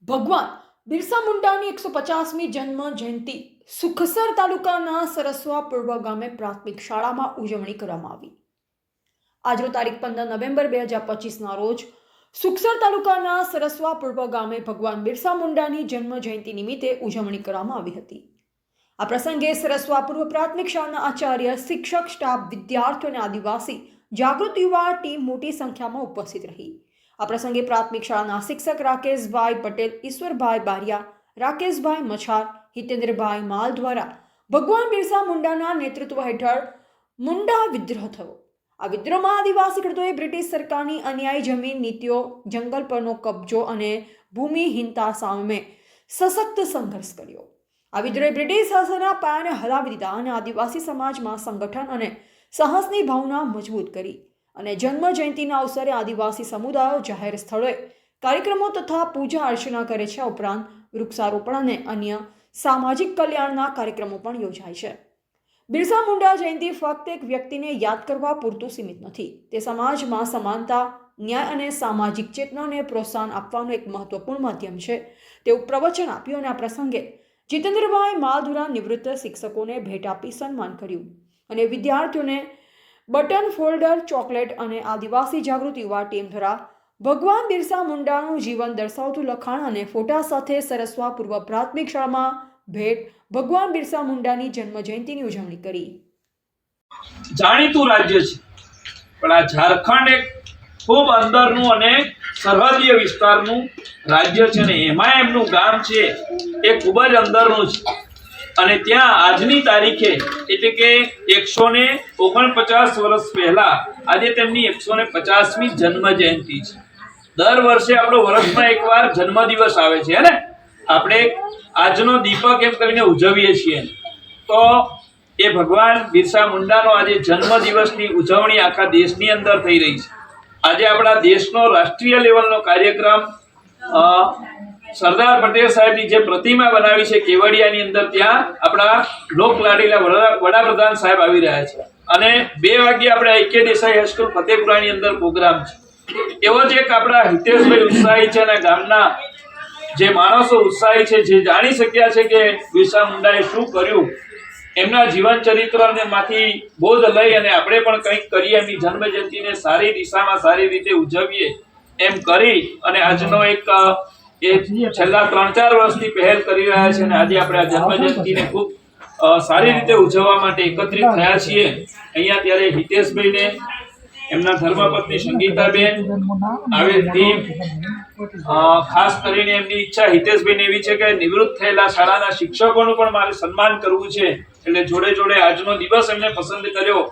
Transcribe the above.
ભગવાન બિરસા મુંડાની 150મી જન્મ જયંતિ સુખસર તાલુકાના સરસવા પૂર્વ ગામે પ્રાથમિક શાળામાં ઉજવણી કરવામાં આવી। આજનો તારીખ 15 નવેમ્બર 2025ના રોજ સુખસર તાલુકાના સરસવા પૂર્વ ગામે ભગવાન બિરસા મુંડાની જન્મ જયંતિ નિમિત્તે ઉજવણી કરવામાં આવી હતી। આ પ્રસંગે સરસવા પૂર્વ પ્રાથમિક શાળાના આચાર્ય, શિક્ષક, સ્ટાફ, વિદ્યાર્થીઓ અને આદિવાસી જાગૃત યુવા ટીમ મોટી સંખ્યામાં ઉપસ્થિત રહી। આ પ્રસંગે પ્રાથમિક શાળાના શિક્ષક રાકેશભાઈ પટેલ, ઈશ્વરભાઈ બારિયા, રાકેશભાઈ મછાર, હિતેન્દ્રભાઈ માલ દ્વારા ભગવાન બિરસા મુંડાના નેતૃત્વ હેઠળ મુંડા વિદ્રોહ થયો। આ વિદ્રોહમાં આદિવાસી ખેડૂતોએ બ્રિટિશ સરકારની અન્યાયી જમીન નીતિઓ, જંગલ પરનો કબજો અને ભૂમિહીનતા સામે સશક્ત સંઘર્ષ કર્યો। આ વિદ્રોહે બ્રિટિશ શાસનના પાયાને હલાવી દીધા અને આદિવાસી સમાજમાં સંગઠન અને સાહસની ભાવના મજબૂત કરી અને જન્મ જયંતિના અવસરે આદિવાસી સમુદાયો જાહેર સ્થળોએ કાર્યક્રમો તથા પૂજા અર્ચના કરે છે। ઉપરાંત વૃક્ષારોપણ અને અન્ય સામાજિક કલ્યાણના કાર્યક્રમો પણ યોજાય છે। બિરસા મુંડા જયંતિ ફક્ત એક વ્યક્તિને યાદ કરવા પૂરતું સીમિત નથી, તે સમાજમાં સમાનતા, ન્યાય અને સામાજિક ચેતનાને પ્રોત્સાહન આપવાનું એક મહત્વપૂર્ણ માધ્યમ છે તેવું પ્રવચન આપ્યું અને આ પ્રસંગે જીતેન્દ્રભાઈ માલ દ્વારા નિવૃત્ત શિક્ષકોને ભેટ આપી સન્માન કર્યું અને વિદ્યાર્થીઓને બટન ફોલ્ડર, ચોકલેટ અને આદિવાસી જાગૃત યુવા ટીમ દ્વારા ભગવાન બિરસા મુંડાનું જીવન દર્શાવતું લખાણ અને ફોટા સાથે સરસવા પૂર્વ પ્રાથમિક શાળામાં ભેટ ભગવાન બિરસા મુંડાની જન્મ જયંતિની ઉજવણી કરી। જાણીતું રાજ્ય છે, પણ આ ઝારખંડ એક ખૂબ અંદરનું અને સરહદીય વિસ્તારનું રાજ્ય છે ને એમાં એમનું ગામ છે એ ખૂબ જ અંદરનું છે અને ત્યાં આજની તારીખે એટલે કે 149 વર્ષ પહેલા આજે તેમની 150મી જન્મ જયંતિ છે। દર વર્ષે આપણો વર્ષમાં એકવાર જન્મદિવસ આવે છે ને આપણે આજનો દીપક એમ કરીને ઉજવીએ છીએ। તો એ ભગવાન બિરસા મુંડાનો આજે જન્મદિવસની ઉજવણી આખા દેશની અંદર થઈ રહી છે। આજે આપણા દેશનો રાષ્ટ્રીય લેવલનો કાર્યક્રમ સરદાર પટેલ સાહેબની જે પ્રતિમા બનાવી છે કેવડિયાની અંદર, ત્યાં આપણા લોકલાડીલા વડાપ્રધાન સાહેબ આવી રહ્યા છે અને 2 વાગ્યે આપણે આઈકે દેસાઈ હાઈસ્કૂલ ફતેપુરાની અંદર પ્રોગ્રામ છે। એવો જ એક આપણા હિતેશભાઈ ઉત્સાહી છે અને ગામના જે માણસો ઉત્સાહી છે, જે જાણી શક્યા છે કે બિરસા મુંડાએ શું કર્યું, એમના જીવન ચરિત્રમાંથી બોધ લઈ અને આપણે પણ કંઈક કરીએ, એમની જન્મ જયંતિને સારી દિશામાં સારી રીતે ઉજવીએ એમ કરી અને આજનો એક છેલ્લા 3-4 વર્ષથી પહેલ કરી રહ્યા છે અને આજે આપણે આ જન્મ જયંતિને ખૂબ સારી રીતે ઉજવવા માટે એકત્રિત થયા છીએ અહીંયા। ત્યારે હિતેશભાઈને, એમના ધર્મપત્ની સંગીતાબેન, આવી ટીમ, ખાસ કરીને એમની ઈચ્છા હિતેશભાઈને એવી છે કે નિવૃત્ત થયેલા શાળાના શિક્ષકોનું પણ મારે સન્માન કરવું છે, એટલે જોડે જોડે આજનો દિવસ એમને પસંદ કર્યો।